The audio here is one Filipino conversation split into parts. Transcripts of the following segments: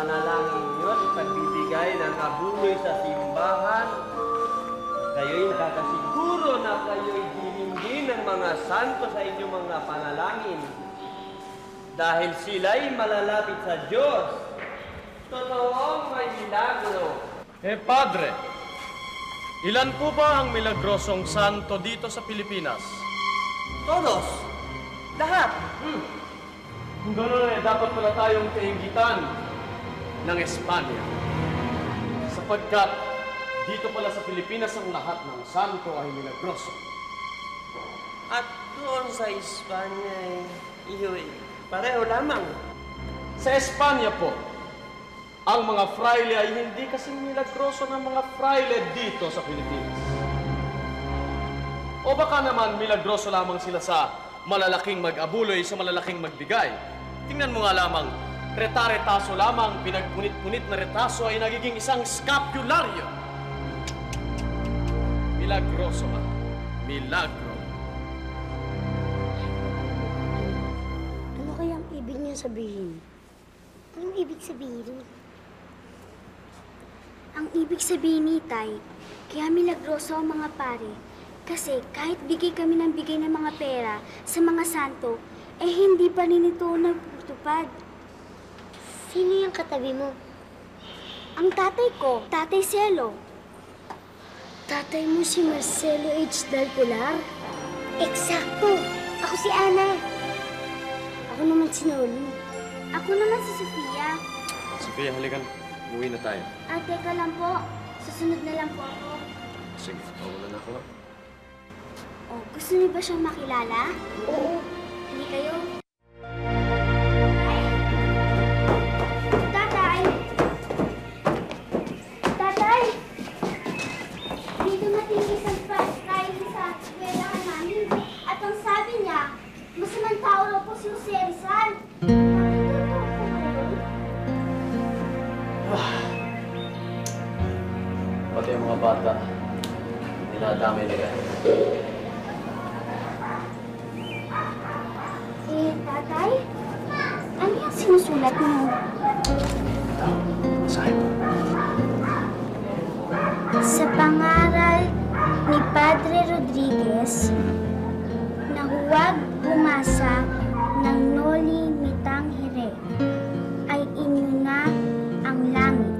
panalangin nyo at pagbibigay ng abuloy sa simbahan, kayo'y nakakasiguro na kayo'y hihingi ng mga santo sa inyong mga panalangin. Dahil sila'y malalapit sa Diyos. Totoong may milagro. Padre, ilan po ba ang milagrosong santo dito sa Pilipinas? Todos. Lahat. Kung gano'n dapat pala tayong kaingitan ng Espanya. Sapagkat dito pala sa Pilipinas ang lahat ng santo ay milagroso. At doon sa Espanya, iyo'y pareho lamang. Sa Espanya po, ang mga fraile ay hindi kasing milagroso ng mga fraile dito sa Pilipinas. O baka naman milagroso lamang sila sa malalaking mag-abuloy, sa malalaking magbigay. Tingnan mo nga lamang, reta-retaso lamang, pinagpunit-punit na retaso ay nagiging isang scapularyo. Milagroso nga. Milagro. Ano kayang ibig niya sabihin? Anong ibig sabihin? Ang ibig sabihin ni Tay, kaya milagroso ang mga pare. Kasi kahit bigay kami ng bigay ng mga pera sa mga santo, eh hindi pa rin ito nagtutupad. Sino yung katabi mo? Ang tatay ko, Tatay Cielo. Tatay mo si Marcelo H. Dalpolar? Eksakto! Ako si Ana. Ako naman si Noli. Ako naman si Sofia. Sophia, halikan. Uwi na tayo. Teka lang po. Susunod na lang po ako. Sige, pawalan na ako. Oh, gusto niyo ba siyang makilala? Oo. Hindi kayo. Tatay! Tatay! Dito natin isang kain sa eskwelahan namin. At ang sabi niya, masamang tao raw po si Jose Rizal. Pati ang mga bata, dinadamay nila. Tatay? Ano yung sinusulat mo? Sahib. Sa pangaral ni Padre Rodriguez na huwag bumasa ng Noli Me Tangere ay inyo na ang langit.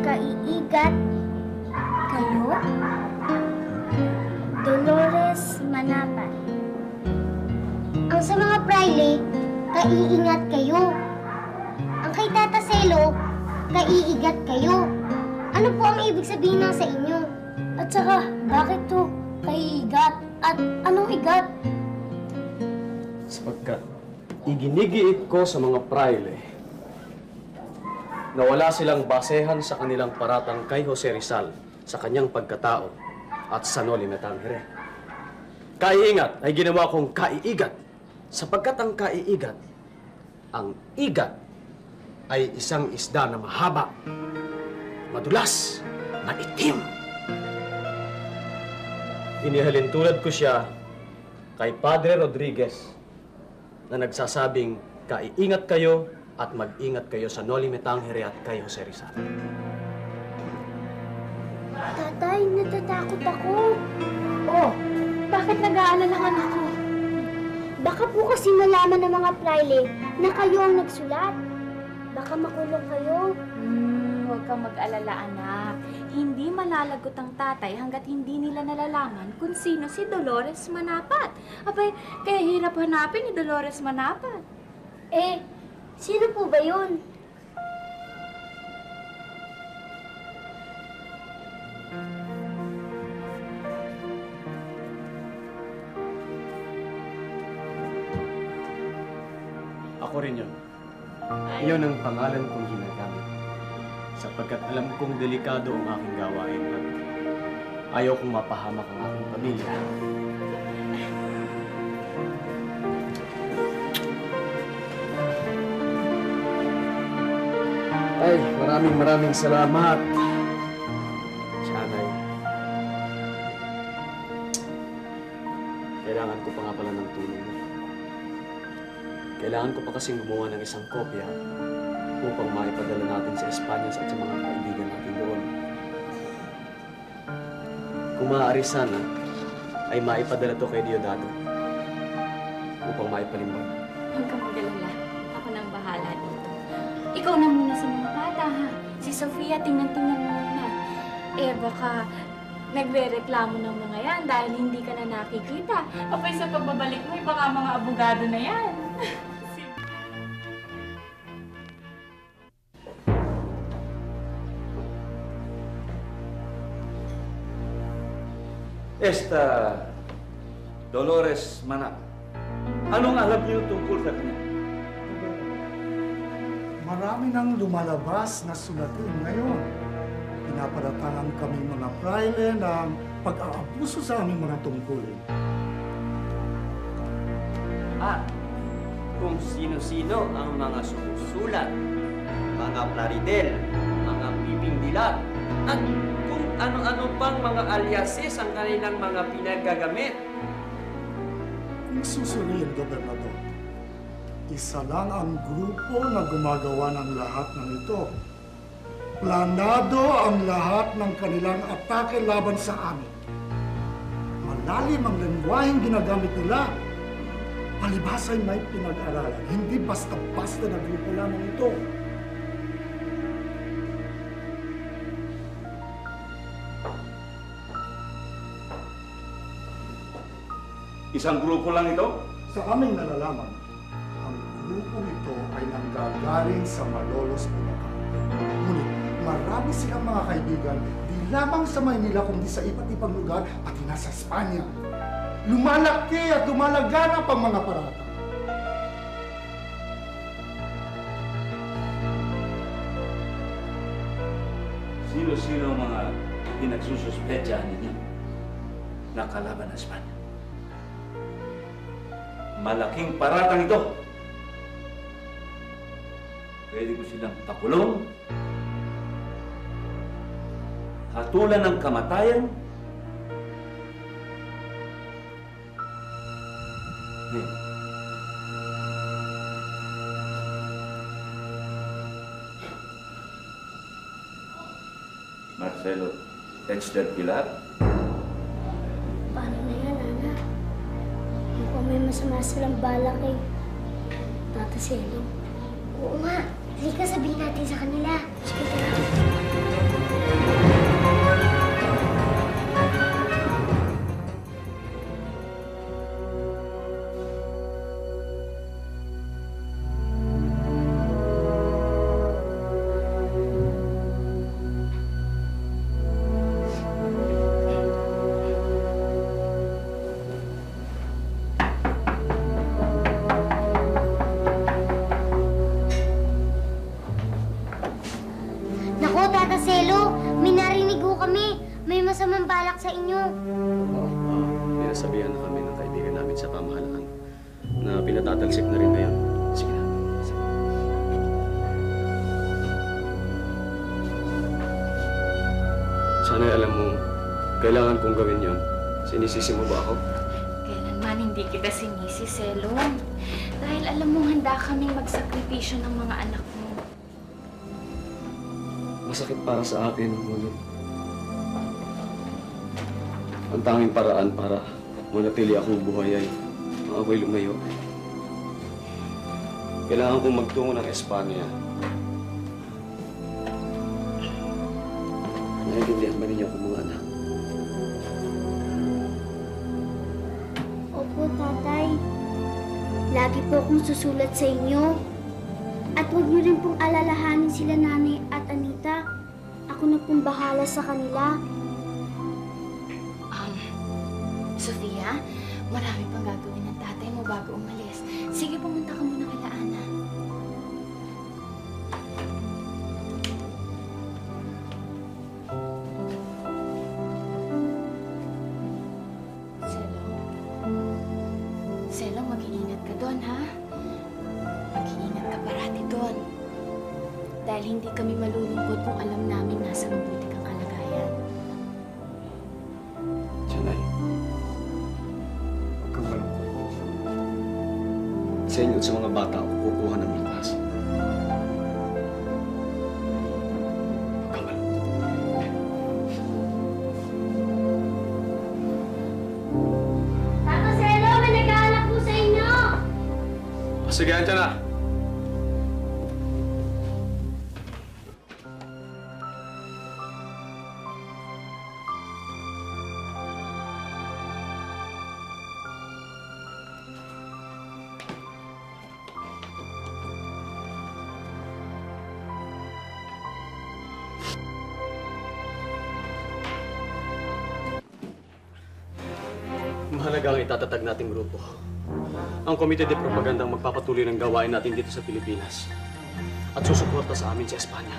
Kaiigat kayo, Dolores Manapat. Ang sa mga praile, kaiingat kayo. Ang kay Tata Celo, kaiigat kayo. Ano po ang ibig sabihin ng sa inyo? At saka, bakit to kaiigat? At anong igat? Sapagkat iginigiit ko sa mga praile na wala silang basehan sa kanilang paratang kay Jose Rizal sa kanyang pagkatao at sa Noli Me Tangere. Kaiingat ay ginawa kong kaiigat sapagkat ang igat ay isang isda na mahaba, madulas, maitim. Inihalintulad ko siya kay Padre Rodriguez na nagsasabing kaiingat kayo at mag-ingat kayo sa Noli Me Tangere at kay Jose Rizal. Tatay, natatakot ako. Oh, bakit nag-aalalahan ako? Baka po kasi nalaman ng mga praile na kayo ang nagsulat. Baka makulong kayo. Huwag kang mag-alala, anak. Hindi malalagot ang tatay hanggat hindi nila nalalaman kung sino si Dolores Manapat. Abay, kaya hirap hanapin ni Dolores Manapat. Sino po ba yun? Ako rin yun. Iyon ang pangalan kong ginagamit. Sapagkat alam kong delikado ang aking gawain at ayaw kong mapahamak ang aking pamilya. Ay, maraming salamat. Sanay. Kailangan ko pa nga pala ng tulong mo. Kailangan ko pa kasing gumawa ng isang kopya upang maipadala natin sa Espanya at sa mga kaibigan natin doon. Kung maaari sana, ay maipadala to kay Diosdado upang maipalimbag. Huwag kang mag-alala. Ako nang bahala dito. Ikaw na muna sa mga bata, ha? Si Sofia, tingnan-tingnan mo muna. Eh, baka nagre-reklamo ng mga yan dahil hindi ka na nakikita. Kapag sa pagbabalik mo, baka mga abogado na yan. Esta Dolores Manap, anong alam niyo tungkol sa kanya? Marami nang lumalabas na sulatin ngayon. Pinaparatangan kami mga praile ng pag-aabuso sa aming mga tungkulin. At kung sino-sino ang mga sumusulat, mga plaridel, mga bibing dilat, at kung ano-ano pang mga aliases ang kanilang mga pinagagamit. Kung susuriin, Gobernador, isa lang ang grupo na gumagawa ng lahat ng ito. Planado ang lahat ng kanilang atake laban sa amin. Malalim ang lengguwaheng ginagamit nila. Palibhasa'y may pinag-aralan. Hindi basta-basta na grupo lamang ito. Isang grupo lang ito? Sa aming nalalaman, ang grupong ito ay nanggagaling sa Malolos, Bulacan. Ngunit marami silang mga kaibigan, di lamang sa Maynila kundi sa iba't ibang lugar, pati na sa Espanya. Lumalaki at lumalaganap ang mga parata. Sino-sino ang mga pinagsususpetsahan ninyo na kalaban ng Espanya? Malaking paratang ito. Pwede ko silang pakulong, hatulan ng kamatayan, Marcelo Dexter Pilar. Paano na yan, Ana? Mukhang may masama silang balak kay Tata Selo. Oo nga. Halika, sabihin natin sa kanila. Sige, tara. Naku, Tata Selo, may narinig ho kami. May masamang balak sa inyo. Pinasabihan na kami ng kaibigan namin sa pamahalaan na pinatatalsik na rin ngayon. Sige na. Sige. Sana'y alam mo, kailangan kong gawin yon. Sinisisi mo ba ako? Kailanman hindi kita sinisi, Selong. Dahil alam mo, handa kaming magsakripisyo ng mga anak mo. Masakit para sa akin, ngunit ang tanging paraan para manatili akong buhay ay ang ako'y lumayo. Kailangan kong magtungo ng Espanya. Naiintindihan ba ninyo ako, mga anak? Opo, Tatay. Lagi po akong susulat sa inyo. At huwag niyo rin pong alalahanin sila Nanay at Anita. Ako na pong bahala sa kanila. Sofia, marami pang gagawin ng tatay mo bago umalis. Sige, pumunta ka muna kay Ana. Selong, mag-iingat ka doon, ha? Mag-iingat ka parati doon. Dahil hindi kami malulungkot kung alam namin nasa mabuti kang kalagayan. Janay, huwag kang malungkot. Sa inyo at sa mga bata ako kukuha ng ligtas. Sige, andyan na. Mahalaga ang itatatag nating grupo. Ang Komite de Propaganda ang magpapatuloy ng gawain natin dito sa Pilipinas. At susuporta sa amin sa Espanya.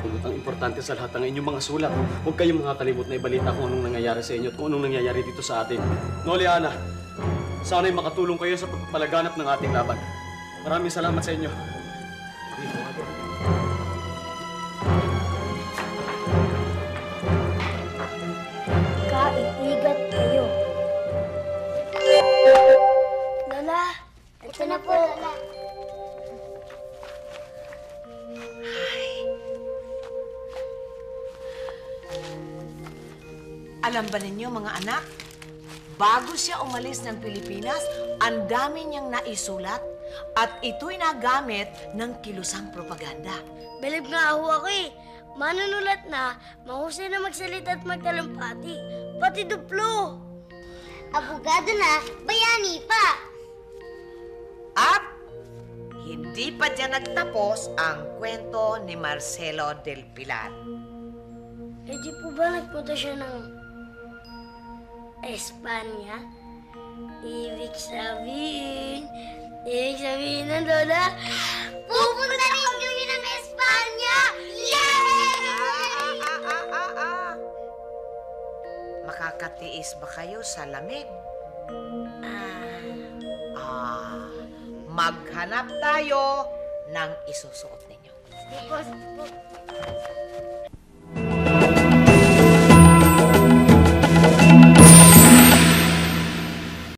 Ngunit ang importante sa lahat ng inyong mga sulat, huwag kayong makakalimot na ibalita kung anong nangyayari sa inyo at kung anong nangyayari dito sa atin. Noli Ana, sana'y makatulong kayo sa pagpapalaganap ng ating laban. Maraming salamat sa inyo. Kaiigat kayo. Lola, ito na po. Lola. Alam ba ninyo, mga anak, bago siya umalis ng Pilipinas, ang dami niyang naisulat at ito'y nagamit ng kilusang propaganda. Bilib nga ako eh. Manunulat na, mahusay na magsalita at magtalumpati. Pati duplo. Abogado na, bayani pa. At hindi pa dyan nagtapos ang kwento ni Marcelo del Pilar. Eh di po ba nagpunta siya ng Espanya? Ibig sabihin ng Lola, Pupunta rin kami ng Espanya! Yay! Makakatiis ba kayo sa lamig? Maghanap tayo ng isusuot ninyo. Sige po.